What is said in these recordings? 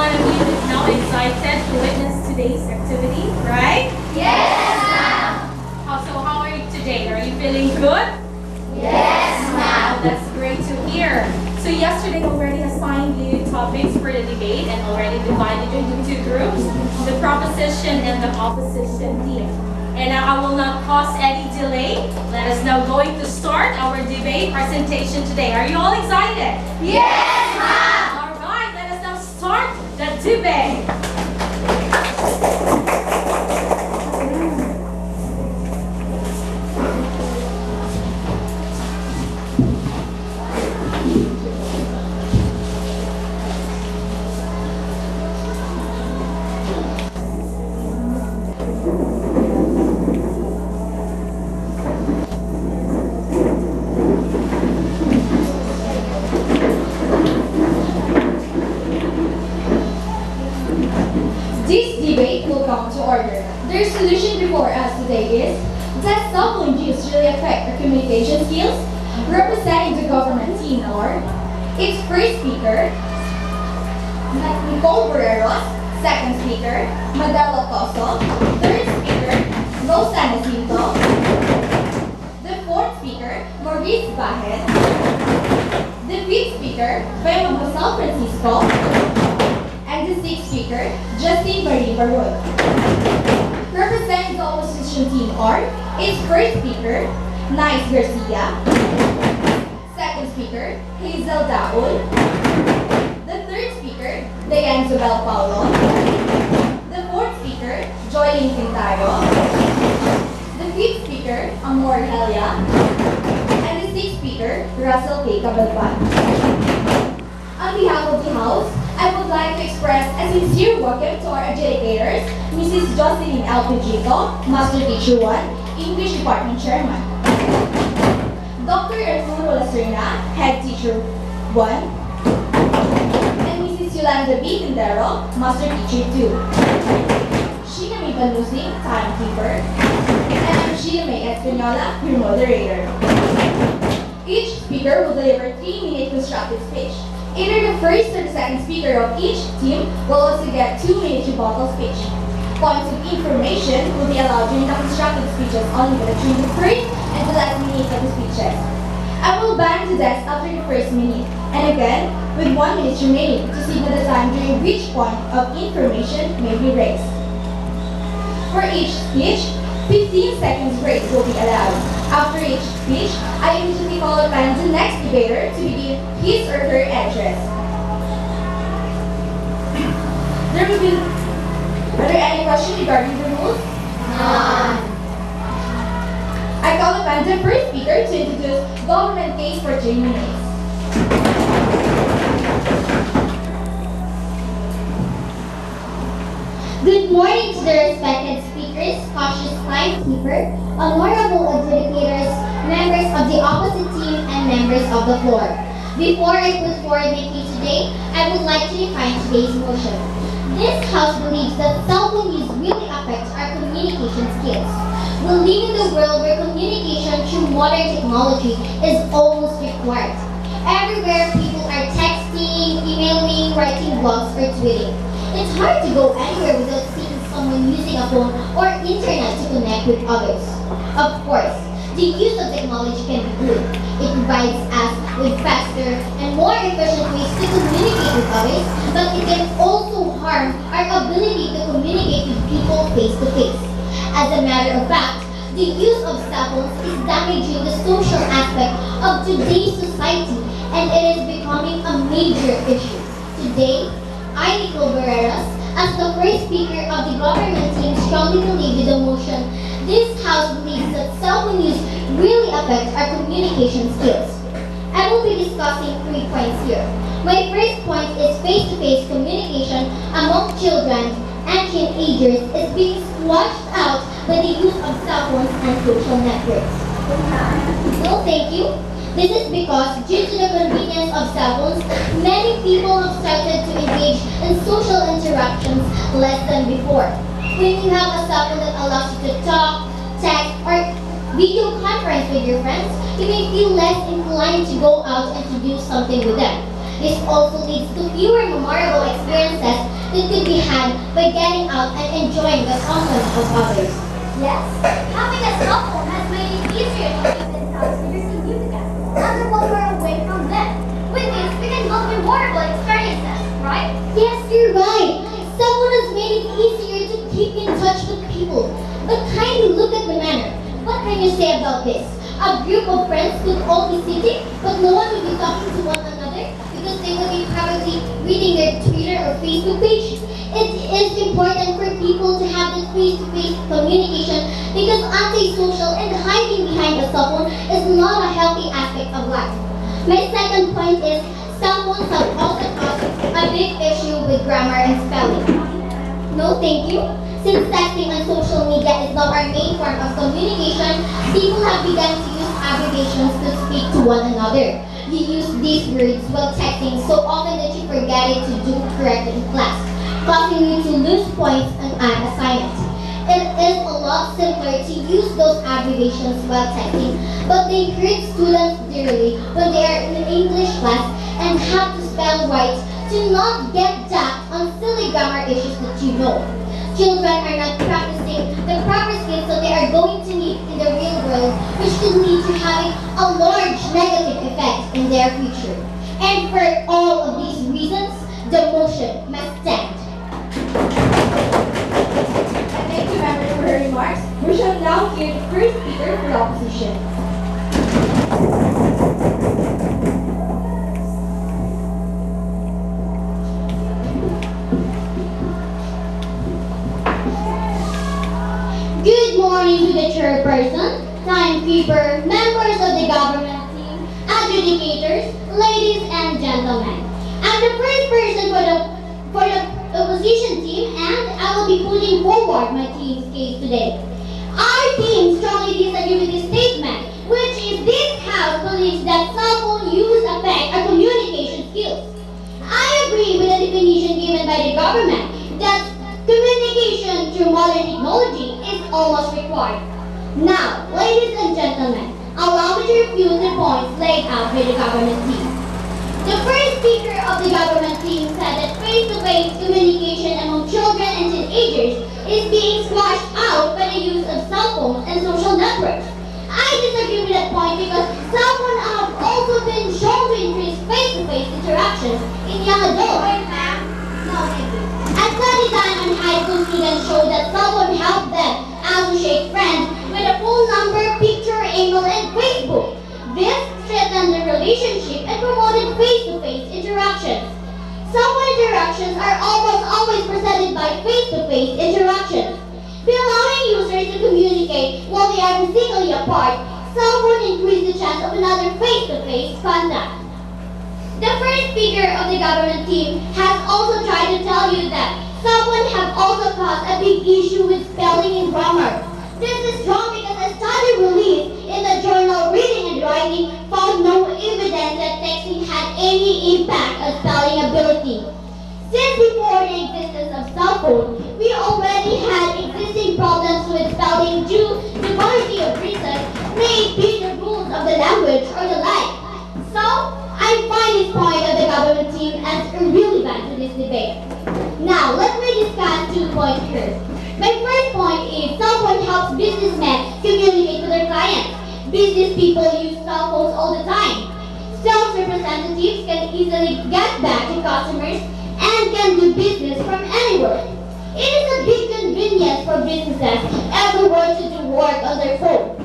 one of you is now excited to witness today's activity, right? Yes, ma'am. So how are you today? Are you feeling good? Yes, ma'am. That's great to hear. So yesterday already assigned you topics for the debate and already divided you into two groups, the proposition and the opposition team. And now I will not cause any delay. Let us now going to start our debate presentation today. Are you all excited? Yes, ma'am. All right, let us now start the debate. This debate will come to order. The resolution before us today is, does cell phone use really affect our communication skills? Representing the government team or its first speaker, Nicole Barreros, second speaker, Madela Coso, third speaker, Rosana Cinto, the fourth speaker, Maurice Bajet, the fifth speaker, Bema Josel Francisco, and the sixth speaker, Justine Marie Baroy. Representing the opposition team are its first speaker, Nice Garcia, second speaker, Hazel Daul, the third speaker, Diane Zobel Paulo, the fourth speaker, Joylene Quintaro, the fifth speaker, Amor Helia, and the sixth speaker, Russell K. Cabalban. On behalf of the House, I would like to express a sincere welcome to our adjudicators, Mrs. Jocelyn L. Pujito, Master Teacher 1, English Department Chairman, Dr. Arturo Lacerna, Head Teacher 1, and Mrs. Yolanda B. Tindero, Master Teacher 2, Sheena May Banusing, Timekeeper, and I'm Sheena May Espanola, your moderator. Each speaker will deliver 3-minute constructive speech. Either the first or the second speaker of each team will also get 2-minute rebuttal speech. Points of information will be allowed during the constructive speeches only during the first and the last minute of the speeches. I will ban the desk after the first minute, and again, with 1 minute remaining to signal the time during which point of information may be raised. For each speech, 15 seconds break will be allowed. After each speech, I immediately call upon the next debater to begin his or her address. Are there any questions regarding the rules? None. I call upon the first speaker to introduce government case for 3 minutes. Good morning to the respected speakers, cautious timekeeper, honorable adjudicators, members of the opposite team, and members of the floor. Before I put forward my case today, I would like to define today's motion. This House believes that cell phone use really affects our communication skills. We live in a world where communication through modern technology is almost required. Everywhere people are texting, emailing, writing blogs, or tweeting. It's hard to go anywhere without seeing someone using a phone or internet to connect with others. Of course, the use of technology can be good. It provides us with faster and more efficient ways to communicate with others, but it can also harm our ability to communicate with people face to face. As a matter of fact, the use of cell phones is damaging the social aspect of today's society, and it is becoming a major issue. Today, I, Nicole Barreras, as the first speaker of the government team, strongly believe in the motion. This House believes that cell phone use really affects our communication skills. I will be discussing 3 points here. My first point is face-to-face communication among children and teenagers is being squashed out by the use of cell phones and social networks. No, thank you. This is because, due to the convenience of cell phones, many people have started to engage in social interactions less than before. When you have a cell phone that allows you to talk, text, or video conference with your friends, you may feel less inclined to go out and to do something with them. This also leads to fewer memorable experiences by getting out and enjoying the company of others. Yes, having a cell phone has made it easier to keep in touch with your significant other while we're away from them. With this, we can build memorable experiences, right? Yes, you're right. Someone has made it easier to keep in touch with people. But kindly look at the manner. What can you say about this? A group of friends could all be sitting, but no one would be talking to one another because they would be probably reading their Twitter or Facebook page. It is important for people to have this face-to-face communication because antisocial and hiding behind a cell phone is not a healthy aspect of life. My second point is cell phones have also caused a big issue with grammar and spelling. No, thank you. Since texting and social media is now our main form of communication, people have begun to use abbreviations to speak to one another. You use these words while texting so often that you forget it to do correct in class, causing you to lose points on an assignment. It is a lot simpler to use those abbreviations while texting, but they hurt students dearly when they are in an English class and have to spell right to not get jacked on silly grammar issues that you know. Children are not practicing the proper skills that they are going to need in the real world, which could lead to having a large negative effect in their future. And for all of these reasons, the motion must stand. And thank you, members, for your remarks. We shall now hear the first speaker for the opposition. Good morning to the chairperson, timekeeper, members of the government team, adjudicators, ladies and gentlemen. I'm the first person for the opposition team, and I will be putting forward my team's case today. Our team strongly disagree with this statement, which is this House believes that cell phone use affect our communication skills. I agree with the definition given by the government that communication through modern technology is almost required. Now, ladies and gentlemen, allow me to refute the points laid out by the government team. The first speaker of the government team said that face-to-face communication among children and teenagers is being squashed out by the use of cell phones and social networks. I disagree with that point because cell phones have also been shown to increase face-to-face interactions in young adults. Wait, ma'am. No, thank you. A study done on high school students showed that cell phone helped them associate friends with a phone number, picture, email, and Facebook. This strengthened the relationship and promoted face-to-face interactions. Cell phone interactions are almost always preceded by face-to-face interactions. By allowing users to communicate while they are physically apart, cell phone increase the chance of another face-to-face contact. The first speaker of the government team has also tried to tell you that cell phones have also caused a big issue with spelling and grammar. This is wrong because a study released in the journal Reading and Writing found no evidence that texting had any impact on spelling ability. Since before the existence of cell phone, we already had existing problems with spelling due to variety of reasons, may it be the rules of the language or the like. So, I find this point of the government team as irrelevant to this debate. Now, let me discuss 2 points here. My first point is cell phone helps businessmen communicate with their clients. Business people use cell phones all the time. Sales representatives can easily get back to customers and can do business from anywhere. It is a big convenience for businesses everywhere to do work on their phone.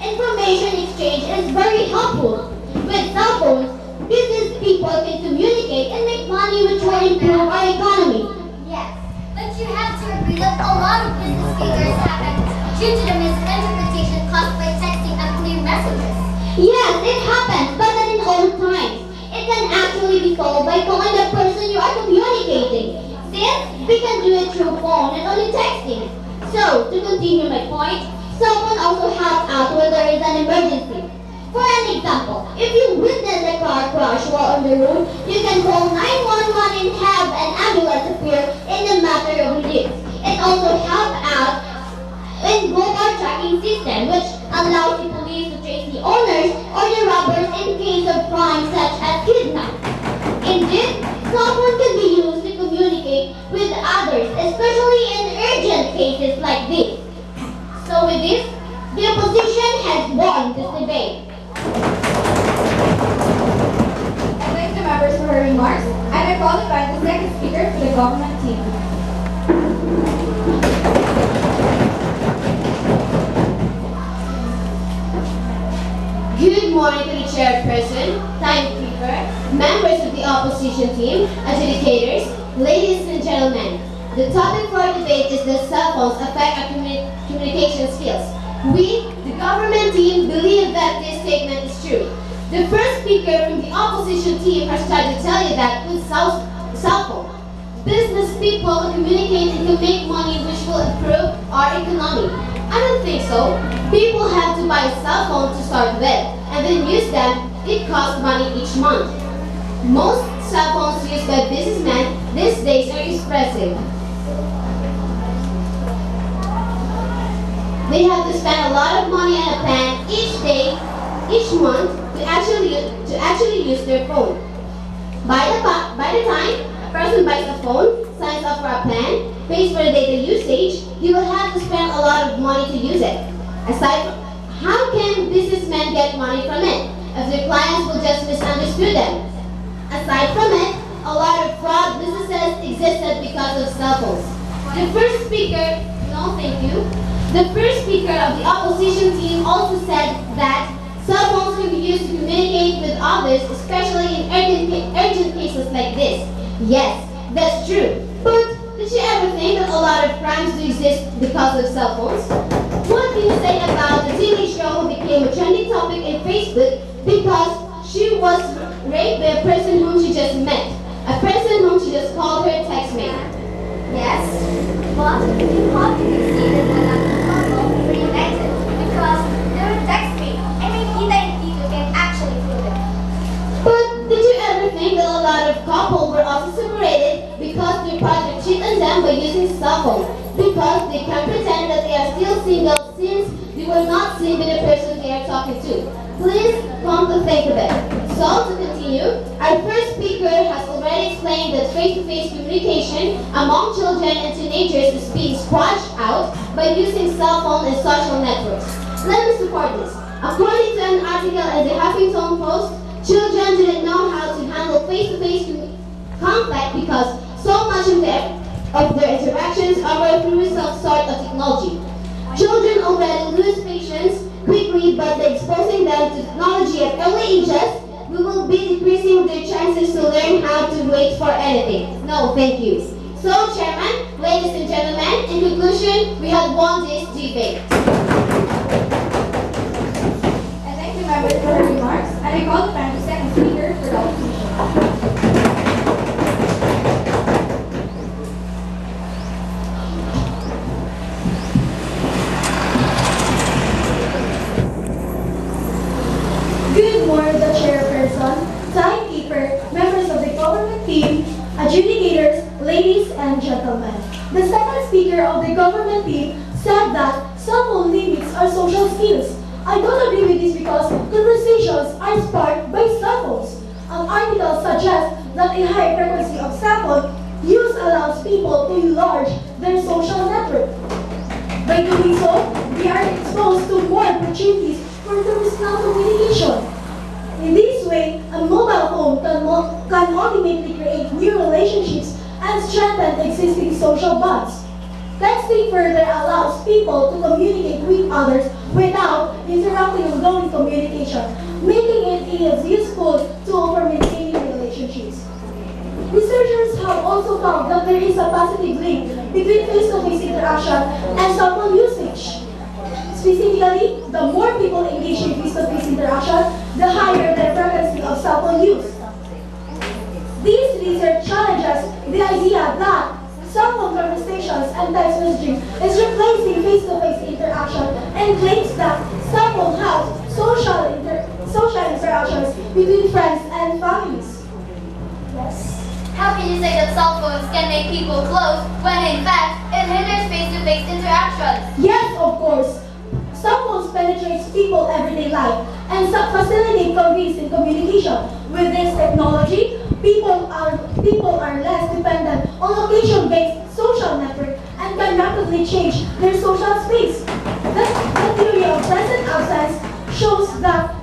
Information exchange is very helpful. With cell phones, business people can communicate and make money which will improve our economy. Yes, but you have to agree that a lot of business failures happen due to the misinterpretation caused by texting unclear messages. Yes, it happens, but not in all times. It can actually be solved by calling the person you are communicating. Since we can do it through phone and only texting. So, to continue my point, cell phone also helps out when there is an emergency. For an example, if you witness a car crash while on the road, you can call 911 and have an ambulance appear in a matter of minutes. It also helps out in global tracking system, which allows the police to trace the owners or the robbers in case of crimes such as kidnapping. Indeed, cell phone can be used to communicate with others others, especially in urgent cases like this. So with this, the opposition has won this debate. I thank the members for her remarks, and I qualify the second speaker for the government team. Good morning to the chairperson, timekeeper, members of the opposition team, adjudicators, ladies and gentlemen. The topic for our debate is the cell phones affect our communication skills. We, the government team, believe that this statement is true. The first speaker from the opposition team has tried to tell you that with cell phone, business people can communicate and can make money which will improve our economy. I don't think so. People have to buy a cell phone to start with, and then use them. It costs money each month. Most cell phones used by businessmen these days are expensive. They have to spend a lot of money on a plan each day, each month to actually use their phone. By the time a person buys a phone, signs up for a plan, pays for the data usage, you will have to spend a lot of money to use it. Aside from, how can businessmen get money from it if their clients will just misunderstand them? Aside from it, a lot of fraud businesses existed because of cell phones. The first speaker, no thank you, the first speaker of the opposition team also said that cell phones can be used to communicate with others, especially in urgent cases like this. Yes, that's true. But did you ever think that a lot of crimes do exist because of cell phones? What do you say about the teenage girl who became a trending topic in Facebook because she was raped by a person whom she just met? A person whom she just called her textmate. Yes, but you have to see that another couple reunited because they were texting. I mean, Ita and Tito can actually prove it. But did you ever think that a lot of couples were also separated because their partner cheated on them by using cell phones? Because they can pretend that they are still single since they were not seen with the person they are talking to. Please come to think of it. So to continue, our first speaker has already explained that face-to-face communication among children and teenagers is being squashed out by using cell phone and social networks. Let me support this. According to an article in the Huffington Post, children didn't know how to handle face-to-face conflict because so much of their interactions are through some sort of technology. Children already lose patience quickly, but by exposing them to technology at early ages, we will be decreasing their chances to learn how to wait for anything. No, thank you. So, Chairman, ladies and gentlemen, in conclusion, we have won this debate. I thank the members for her remarks, and I qualify the second speaker for the opposition. Good morning, the chairperson, timekeeper, members of the government team, adjudicators, ladies and gentlemen. The second speaker of the government team said that cell phone limits our social skills. I don't agree with this because conversations are sparked by cell phones. An article suggests that a high frequency of cell phone use allows people to enlarge their social network. By doing so, they are exposed to more opportunities for personal communication. In this way, a mobile phone can ultimately create new relationships and strengthen existing social bonds. Texting further allows people to communicate with others without interrupting ongoing communication, making it useful tool for maintaining relationships. Researchers have also found that there is a positive link between face-to-face interaction and cell phone usage. Specifically, the more people engage in face-to-face interaction, the higher the frequency of cell phone use. This research challenges the idea that cell phone conversations and text messaging is replacing face-to-face interaction and claims that cell phone have social interactions between friends and families. Yes. How can you say that cell phones can make people close when in fact it hinders face-to-face interactions? Yes, of course. Cell phones penetrates people's everyday life and facilitate convincing communication. With this technology, people are less dependent on location-based social social network and can rapidly change their social space. The theory of present absence shows that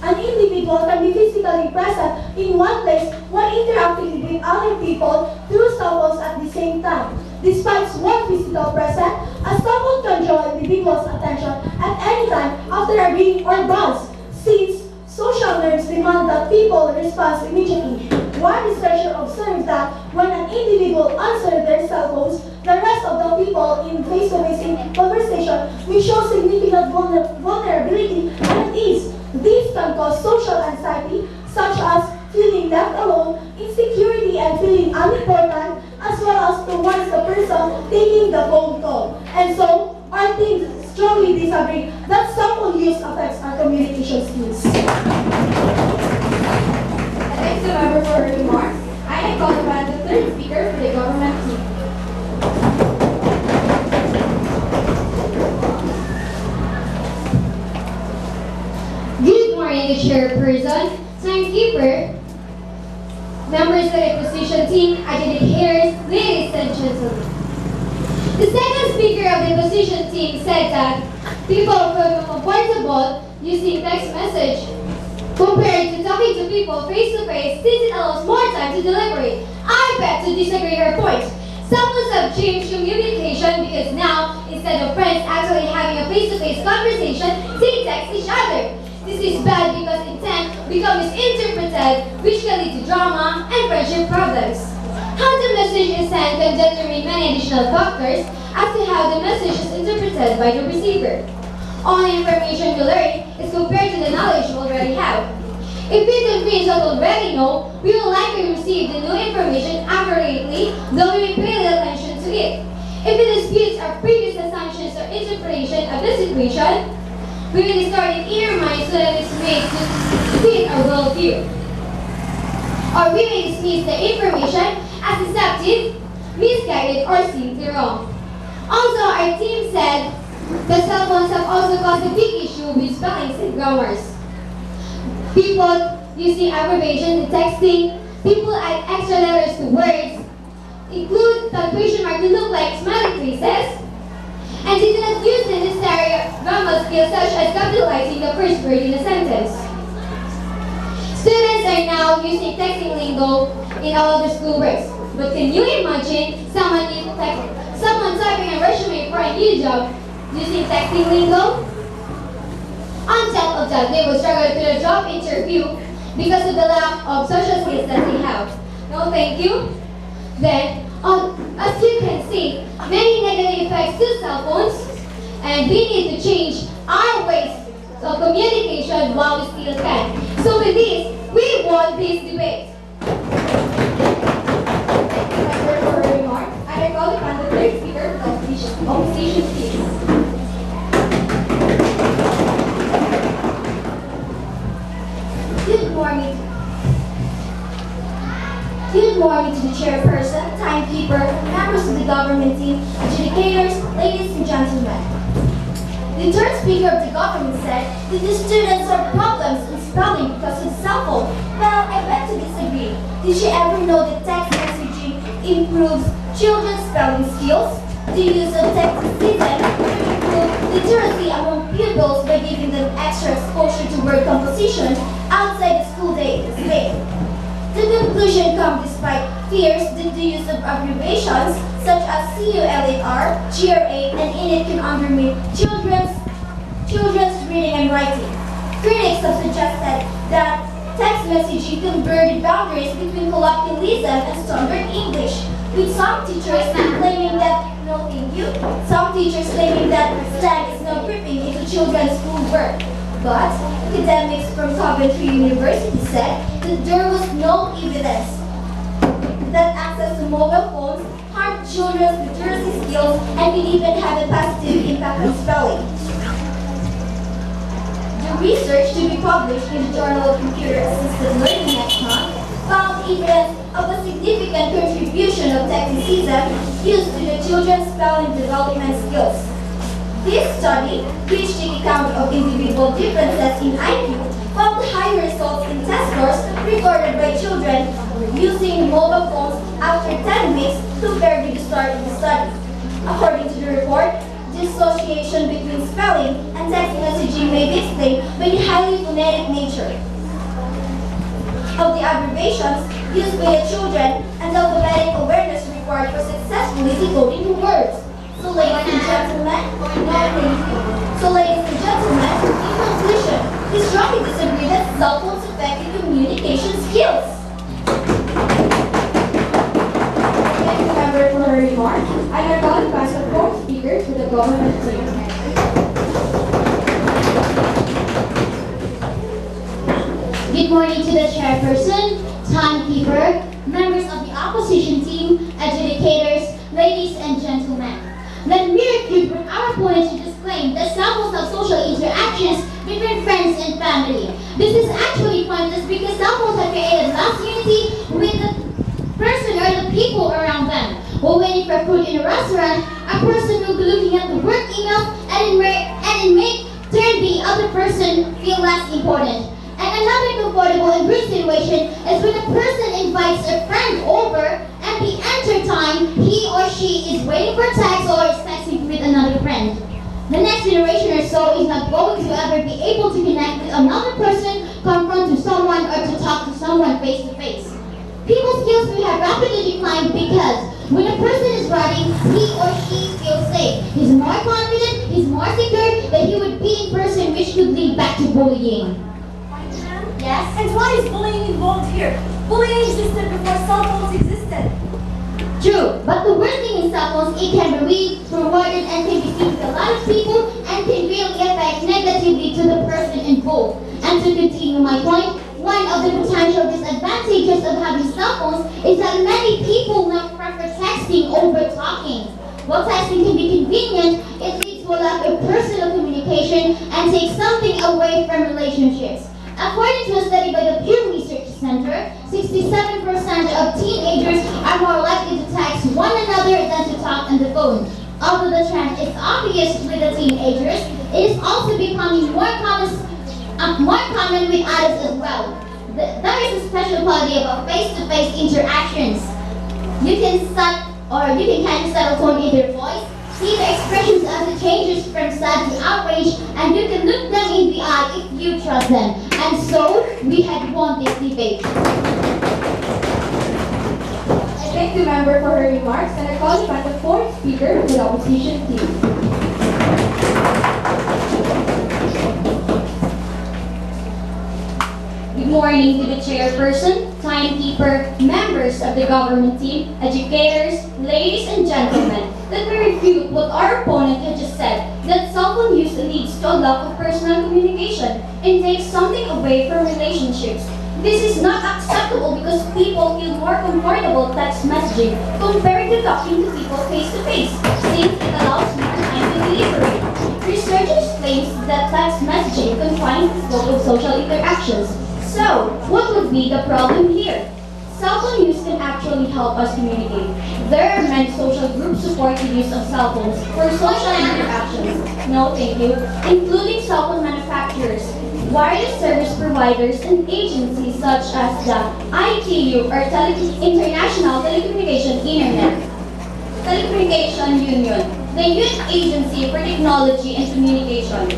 an individual can be physically present in one place while interacting with other people through cell phones at the same time. Despite one physical presence, a cell phone can draw individuals' attention at any time after a ring or buzz, since social norms demand that people respond immediately. One researcher observed that when an individual answers their cell phones, the rest of the people in face-to-face conversation will show significant vulnerability and unease. This can cause social anxiety, such as feeling left alone, insecurity, and feeling unimportant, as well as towards the person taking the phone call. And so, our teams strongly disagree that cell phone use affects our communication skills. Thanks to member for her remarks. I now call upon the third speaker for the government team. Good morning, Chairperson, timekeeper, members of the opposition team, adjudicators, ladies and gentlemen. The second speaker of the opposition team said that people feel comfortable using text message compared to talking to people face to face since it allows more time to deliberate. I beg to disagree her point. Cell phones have changed communication because now, instead of friends actually having a face-to-face conversation, they text each other. This is bad because intent becomes misinterpreted, which can lead to drama and friendship problems. How the message is sent can determine many additional factors as to how the message is interpreted by the receiver. All the information we learn is compared to the knowledge we already have. If we convince what we already know, we will likely receive the new information accurately, though we pay little attention to it. If it disputes our previous assumptions or interpretation of the situation, we will distort it in our minds so that it is made to fit our worldview. Or we may dismiss the information as deceptive, misguided, or simply wrong. Also, our team said the cell phones have also caused a big issue with spellings and grammars. People using abbreviation in texting, people add extra letters to words, include punctuation mark to look like smiley faces, and they do not use the necessary grammar skills such as capitalizing the first word in a sentence. Students are now using texting lingo in all of their school works. But can you imagine someone typing a resume for a new job using texting lingo? On top of that, they will struggle to the job interview because of the lack of social skills that they have. No, thank you. Then, as you can see, many negative effects to cell phones, and we need to change our ways of communication while we still can. So with this, we won this debate. Thank you, member for her remarks. I now call upon the third speaker for the opposition team. Good morning. Good morning to the chairperson, timekeeper, members of the government team, adjudicators, ladies and gentlemen. The third speaker of the government said that the students have problems in spelling because of cell phone. Well, I beg to disagree. Did you ever know that text messaging improves children's spelling skills? The use of text system improves literacy among pupils by giving them extra exposure to word composition outside the school day. The conclusion comes despite fears that the use of abbreviations such as CULAR, GRA, and INIT can undermine children's reading and writing. Critics have suggested that text messaging can blur the boundaries between colloquialism and standard English, with some teachers claiming that slang is now creeping into children's schoolwork. But academics from Coventry University said that there was no evidence that access to mobile phones harmed children's literacy skills and can even have a positive impact on spelling. The research to be published in the Journal of Computer Assisted Learning next month found evidence of a significant contribution of technicism used to the children's spelling development skills. This study, which took account of individual differences in IQ, found higher results in test scores recorded by children using mobile phones after 10 weeks compared with the start of the study. According to the report, the association between spelling and text messaging may be explained by the highly phonetic nature of the abbreviations used by the children and the alphabetic awareness required for successfully decoding the words. So ladies and gentlemen, in conclusion, we strongly disagree that cell phones affect communication skills. Thank you, member, for her remark. I now call the pass the fourth speaker to the government team. Good morning to the chairperson, timekeeper, members of the opposition team, adjudicators, ladies and gentlemen. Let me refute what our opponents just claimed that cell phones have social interactions between friends and family. This is actually pointless because cell phones have created less unity with the person or the people around them. While waiting for food in a restaurant, a person will be looking at the work email and it may turn the other person feel less important. And another comfortable and good situation is when a person invites a friend over and the enter time, he or she is waiting for text or is texting with another friend. The next generation or so is not going to ever be able to connect with another person, confront to someone, or to talk to someone face to face. People skills will have rapidly declined because when a person is writing, he or she feels safe. He's more confident, he's more secure than he would be in person, which could lead back to bullying. Yes? And why is bullying involved here? Bullying existed before cell phones existed. True, but the worst thing in cell phones, it can be read, forwarded, and can be seen to a lot of people and can really affect negatively to the person involved. And to continue my point, one of the potential disadvantages of having cell phones is that many people now prefer texting over talking. While texting can be convenient, it leads to a lack of personal communication and takes something away from relationships. According to a study by the Pew Research Center, 67% of teenagers are more likely to text one another than to talk on the phone. Although the trend is obvious with the teenagers, it is also becoming more common with adults as well. There is a special quality about face-to-face interactions. You can kind of settle tone in their voice, see the expressions as it changes from sad to outrage, and you can look them in the eye if you trust them. And so, we had won this debate. I thank the member for her remarks and I call upon the fourth speaker to the opposition team. Good morning to the chairperson, timekeeper, members of the government team, educators, ladies and gentlemen. Let me refute what our opponent had just said, that cell phone use leads to a lack of personal communication and takes something away from relationships. This is not acceptable because people feel more comfortable text messaging compared to talking to people face to face, since it allows more time to deliberate. Researchers claim that text messaging confines the scope of social interactions. So, what would be the problem here? Cell phone use can actually help us communicate. There are many social groups support the use of cell phones for social interactions. No, thank you. Including cell phone manufacturers, wireless service providers, and agencies such as the ITU or International Telecommunication Union, the Youth Agency for Technology and Communications,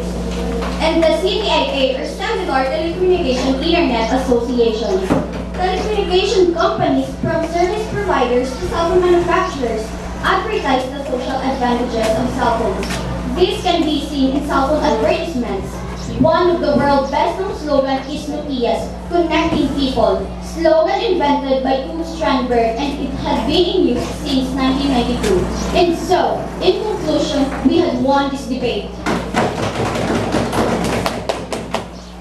and the CTIA or Cellular Telecommunication Internet Associations. Telecommunication companies from service providers to cell phone manufacturers advertise the social advantages of cell phones. This can be seen in cell phone advertisements. One of the world's best-known slogans is Nokia's Connecting People, slogan invented by Ute Strandberg, and it has been in use since 1992. And so, in conclusion, we had won this debate.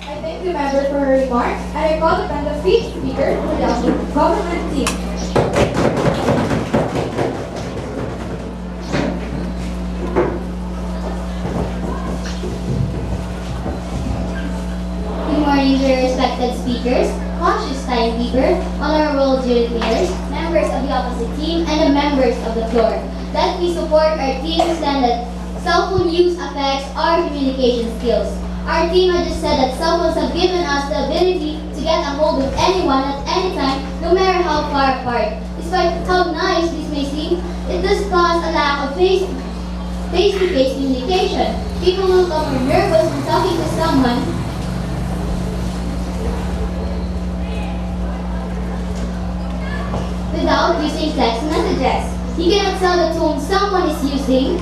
I thank the member for her remarks and I call upon the fifth speaker to the government team. Good morning to your respected speakers, conscious timekeeper, honorable adjudicators, members of the opposite team, and the members of the floor. Let me support our team Cell phone use affects our communication skills. Our team had just said that cell phones have given us the ability to get a hold of anyone at any time, no matter how far apart. Despite how nice this may seem, it does cause a lack of face-to-face communication. People will become more nervous when talking to someone without using text messages. You cannot tell the tone someone is using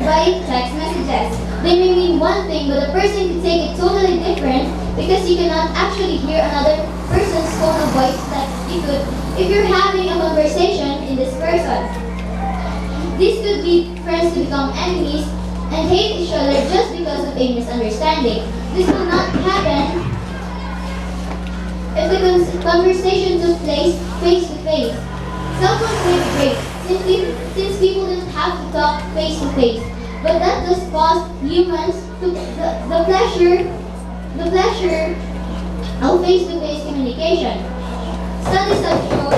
by text messages. They may mean one thing, but the person could take it totally different because you cannot actually hear another person's tone of voice that you could if you're having a conversation in this person. This could lead friends to become enemies and hate each other just because of a misunderstanding. This will not happen if the conversation took place face to face. Cell phones may be great since people don't have to talk face to face, but that does cause humans the pleasure of face to face communication. Studies have shown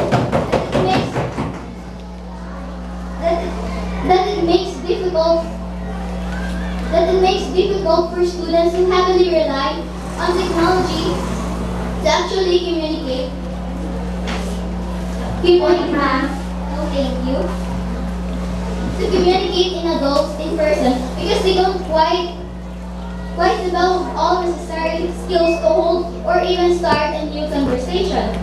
that it makes difficult for students who heavily rely on technology to actually communicate. No, thank you. To communicate in adults in person because they don't quite develop all necessary skills to hold or even start a new conversation.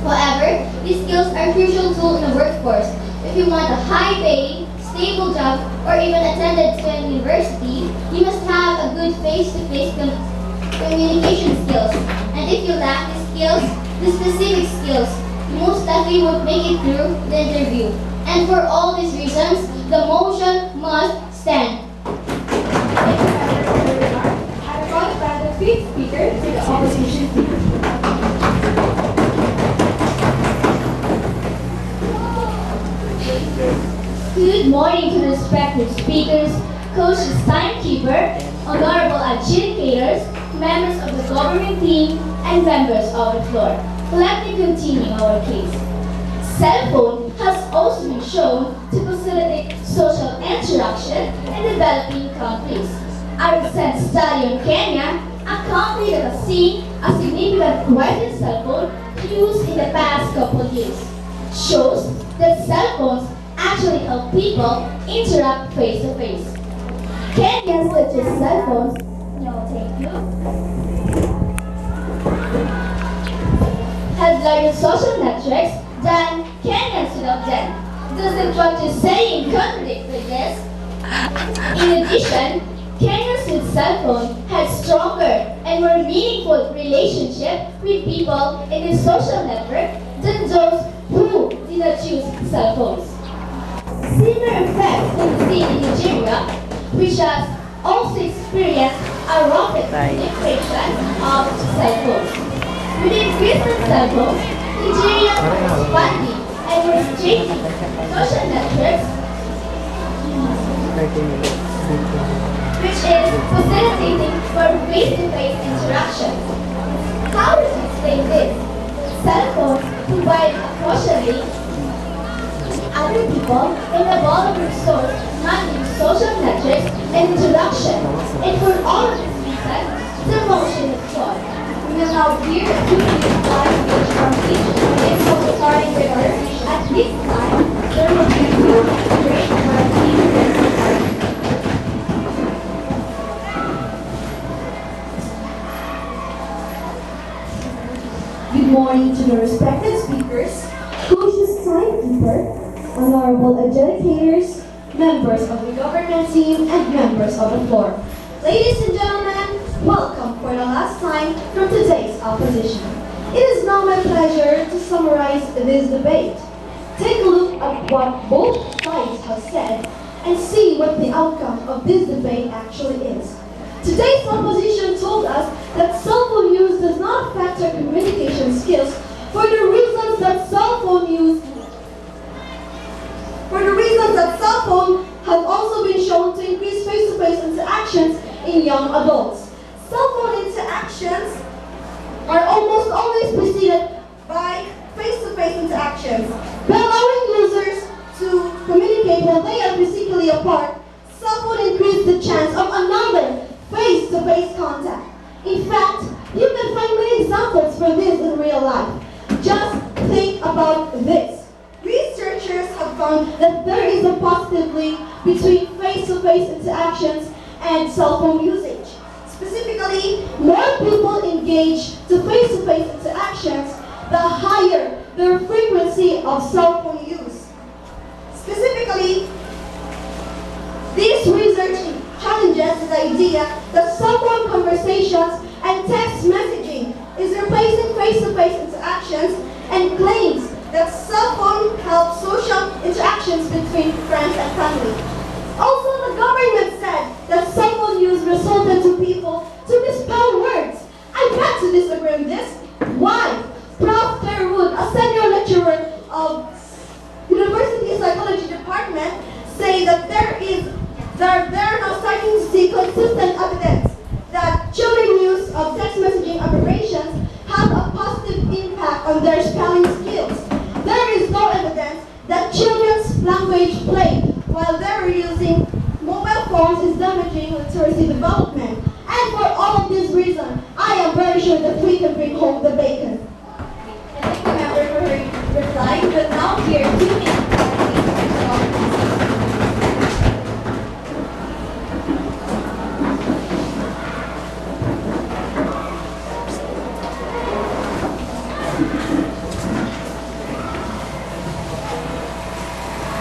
However, these skills are a crucial tool in the workforce. If you want a high-paying, stable job, or even attended to a university, you must have a good face-to-face communication skills. And if you lack the skills, the specific skills, you most likely won't make it through the interview. And for all these reasons, the motion must stand. I call back the fifth speaker to the opposition team. Good morning to the respected speakers, coaches, timekeeper, honorable adjudicators, members of the government team, and members of the floor. Let me continue our case. Cell phone has also been shown to facilitate social interaction in developing countries. A recent study in Kenya, a country that has seen a significant rise in cell phone use in the past couple of years, shows that cell phones actually help people interact face to face. Kenyans such as cell phones, no thank you, have larger social networks than Kenyans without them. Doesn't what you're saying contradict with this? In addition, Kenyans with cell phone had stronger and more meaningful relationship with people in the social network than those who did not use cell phones. Similar effects can be seen in Nigeria, which has also experienced a rapid penetration of cell phones. With the increase in cell phones, Nigeria is expanding and restricting social networks, which is facilitating for face-to-face interactions. How to explain this? Cell phones provide occasionally other people in a vulnerable source managing social networks and interaction. And for all of these reasons, the motion is flawed. We will now hear two minutes speech from each and so starting with her. At this time, there will be two great team. Good morning to the respected speakers, coaches, timekeeper, honorable adjudicators, members of the government team, and members of the floor. Ladies and gentlemen, welcome for the last time from today's opposition. It is now my pleasure to summarize this debate. Take a look at what both sides have said and see what the outcome of this debate actually is. Today's opposition told us that cell phone use does not affect our communication skills for the reasons that cell phone have also been shown to increase face-to-face interactions in young adults. Cell phone interactions are almost always preceded by face-to-face interactions. By allowing users to communicate while they are physically apart, cell phone increased the chance of another face-to-face contact. In fact, you can find many examples for this in real life. Just think about this. Researchers have found that there is a positive link between face-to-face interactions and cell phone usage. Specifically, more people engage to face-to-face interactions, the higher their frequency of cell phone use. Specifically, this research challenges the idea that cell phone conversations and text messaging is replacing face-to-face interactions and claims that cell phone helps social interactions between friends and family. Also, the government said that cell phone use resulted to people to misspell words. I beg to disagree on this. Why? Prof. Fairwood, a senior lecturer of University Psychology Department, say that they're now starting to see consistent evidence that children's use of text messaging abbreviations have a positive impact on their spelling skills. There is no evidence that children's language play while they're using mobile phones is damaging literacy development. And for all of these reasons, I am very sure that we can bring home the bacon. Thank you, member, for her reply. But now here, 2 minutes.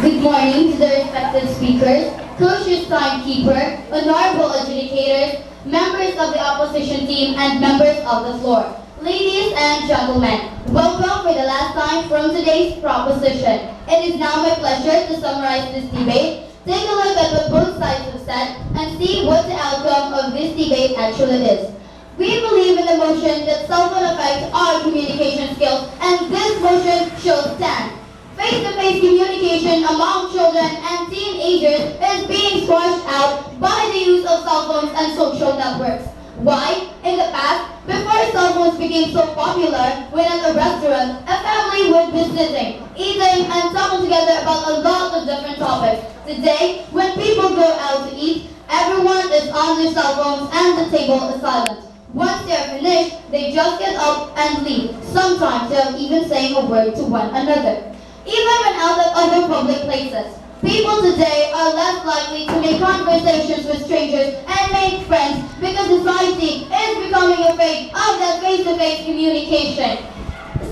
Good morning to the respected speakers, coaches, timekeeper, honorable adjudicators, members of the opposition team, and members of the floor. Ladies and gentlemen, welcome for the last time from today's proposition. It is now my pleasure to summarize this debate, take a look at what both sides have said, and see what the outcome of this debate actually is. We believe in the motion that cell phone affects our communication skills, and this motion shall stand. Face-to-face communication among children and teenagers is being squashed out by the use of cell phones and social networks. Why? In the past, before cell phones became so popular, when at a restaurant, a family would be sitting, eating, and talking together about a lot of different topics. Today, when people go out to eat, everyone is on their cell phones and the table is silent. Once they are finished, they just get up and leave, sometimes without even saying a word to one another. Even when out at other public places, people today are less likely to make conversations with strangers and make friends because society is becoming afraid of that face-to-face communication.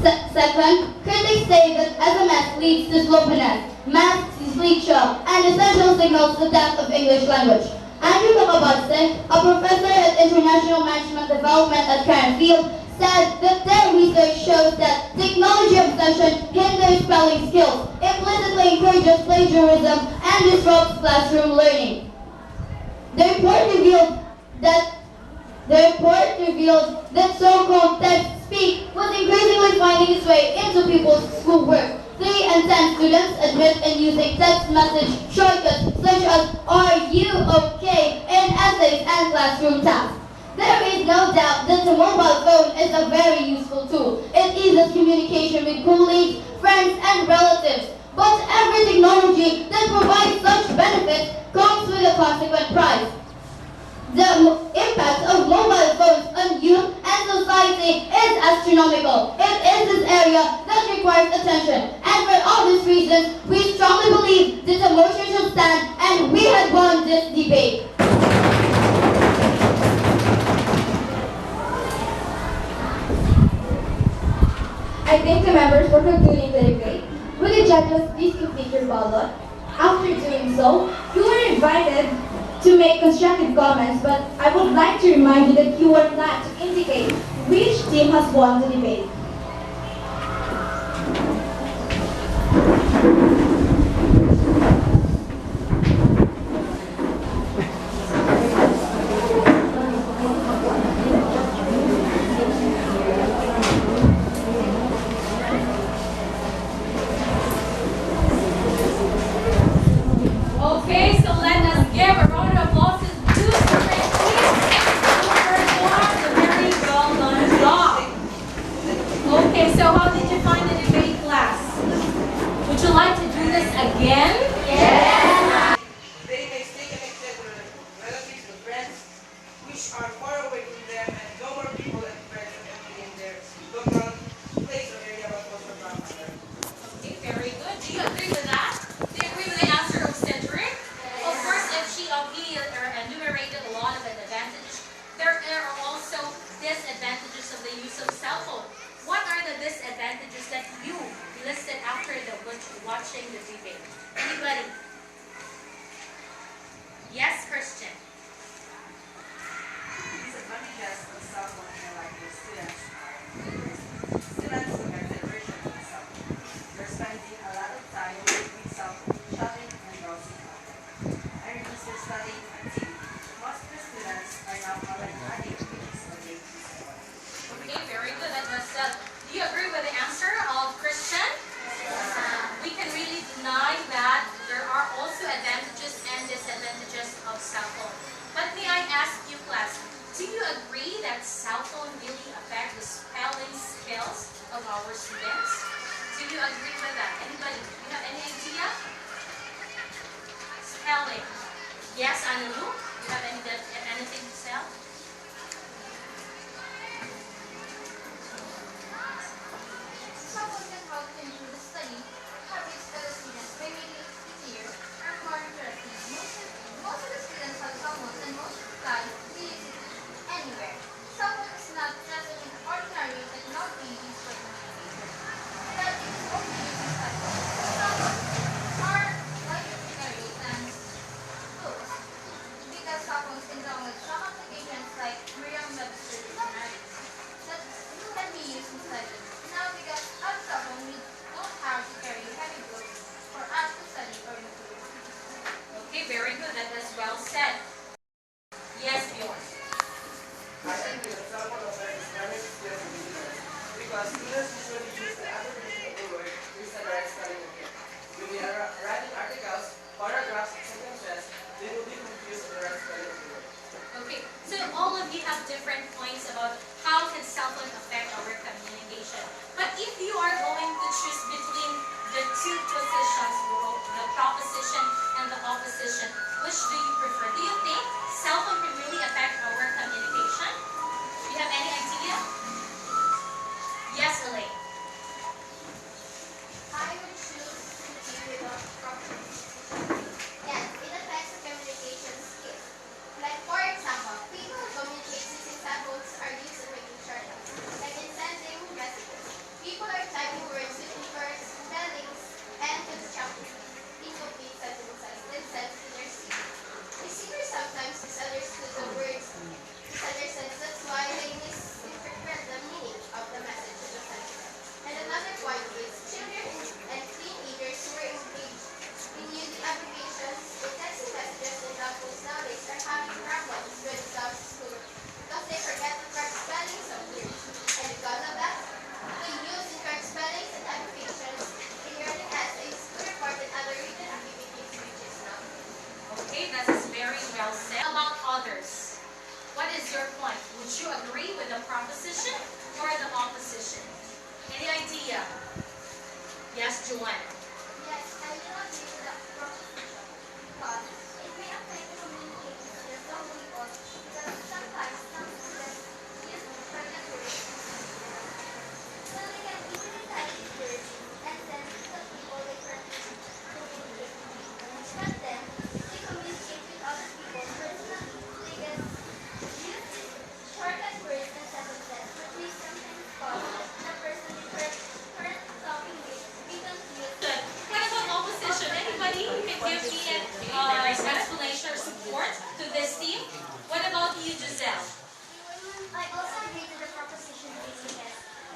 Second, critics say that SMS leads to sloppiness, masks mislead show, and essential signals the death of English language. Andrew Kakabadze, a professor at International Management Development at Cranfield, said that their research shows that technology obsession hinders spelling skills, implicitly encourages plagiarism, and disrupts classroom learning. The report revealed that so-called text-speak was increasingly finding its way into people's schoolwork. 3 and 10 students admit in using text message shortcuts such as "Are you okay?" in essays and classroom tasks. There is no doubt that the mobile phone is a very useful tool. It eases communication with colleagues, friends, and relatives. But every technology that provides such benefits comes with a consequent price. The impact of mobile phones on youth and society is astronomical. It is this area that requires attention. And for all these reasons, we strongly believe that the motion should stand and we had won this debate. I thank the members for concluding the debate. Would the judges please complete your ballot? After doing so, you are invited to make constructive comments, but I would like to remind you that you are not to indicate which team has won the debate. Okay, so let us give a round of applause to the first one. Very well done job. Okay, so how did you find the debate, class? Would you like to do this again? Yes. Anybody? Yes, Christian. Disadvantages of cell phone in like the students are students look at diversion in cell phone. They're spending a lot of time with cell phone, shopping and browsing content. And reduces studying activity. Most of the students are now already addicted to this again. Okay, very good. Do you agree with the answer of Christian? We can really deny that there are also advantages and disadvantages of cell phone. But may I ask you, class, do you agree that cell phone really affect the spelling skills of our students? Do you agree with that? Anybody? Do you have any idea? Spelling. Yes, Anu? Do you have anything to say? Someone can help improve the study habits of the students by making it easier and more interesting. Most of the students have someone and most of the time they use it anywhere. Someone is not just an ordinary technology used for communication. That it is only used in study. Someone are like ordinary than books because someone can download some applications like Merriam-Webster dictionaries that can be used in study. Now, because on cell phone, we don't have to carry heavy books for us to study or improve. Okay, very good. That is well said. Yes, Bjorn. I think the cell phone affects learning skills and beginners because students usually use the abbreviation of the word instead of spelling it. When they are writing articles, paragraphs, and sentences, they will be confused with the right spelling of the word. Okay, so all of you have different points about how can cell phone affect our communication. But if you are going to choose between the two positions, the proposition and the opposition, which do you prefer? Do you think cell phone can really affect our communication? Do you have any idea? Yes, Elaine. I would choose to be with a proposition. Yes, it affects the communication skills. Like for example, people who communicate using cell phones are used to making shortcuts, like in sending messages. People are typing words with incorrect spellings and constructing incomplete sentences then sent to their receiver. Receivers sometimes misunderstood the words misunderstood. That's why they misinterpret the meaning of the message to the sender. And another point is children and teenagers who are engaged in using applications in texting messages and documents nowadays are having problems when it comes to school because they forget the correct spellings of words. And because of that, they use incorrect spellings and applications in writing essays to report and other written activities which is not. Okay, that is very well said. How about others? What is your point? Would you agree with the proposition or the opposition? Any idea? Yes, Joanne. Yes, I will agree with the proposition because it may affect the communication skills of people because sometimes some students use certain words so they can easily type these words and send to the people they currently communicate with. But then, they communicate with other people personally. They can use these shortcut words and sentences, which may sometimes cause the person they currently talking with be confused. Good. What about opposition? Anybody who can give me an explanation or support to this team? What about you, Giselle? I also agree to the proposition because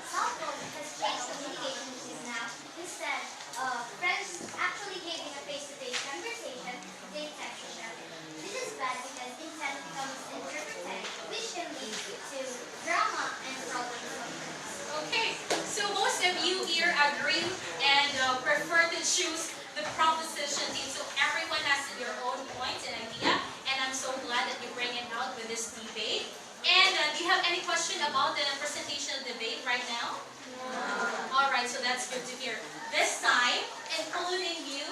cell phone has changed communication which is now instead of friends actually having a face-to-face conversation, they text each other. This is bad because intent becomes interpreted, which can lead to drama and problems sometimes. Okay, so most of you here agree and prefer to choose the proposition team. So everyone has your own points and idea, and I'm so glad that you bring it out with this debate. And do you have any question about the presentation of debate right now? No. All right, so that's good to hear. This time, including you,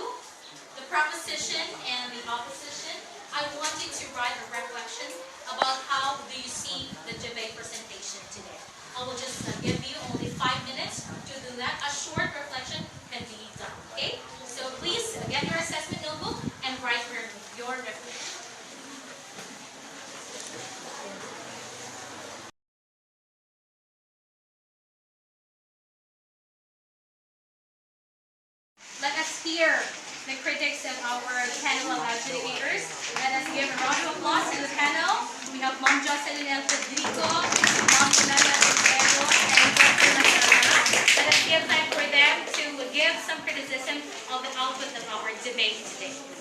the proposition and the opposition, I want you to write a reflection about how do you see the debate presentation today. I will just give you only 5 minutes to do that. A short reflection can be done, okay? So please get your assessment notebook and write your reflection. Let us hear the critics of our panel of adjudicators. Let us give a round of applause to the panel. We have Ma'am Jocelyn L. Federico, Ma'am Fernanda Pedro, and Dr. Lasara. Let us give time for them to give some criticism of the output of our debate today.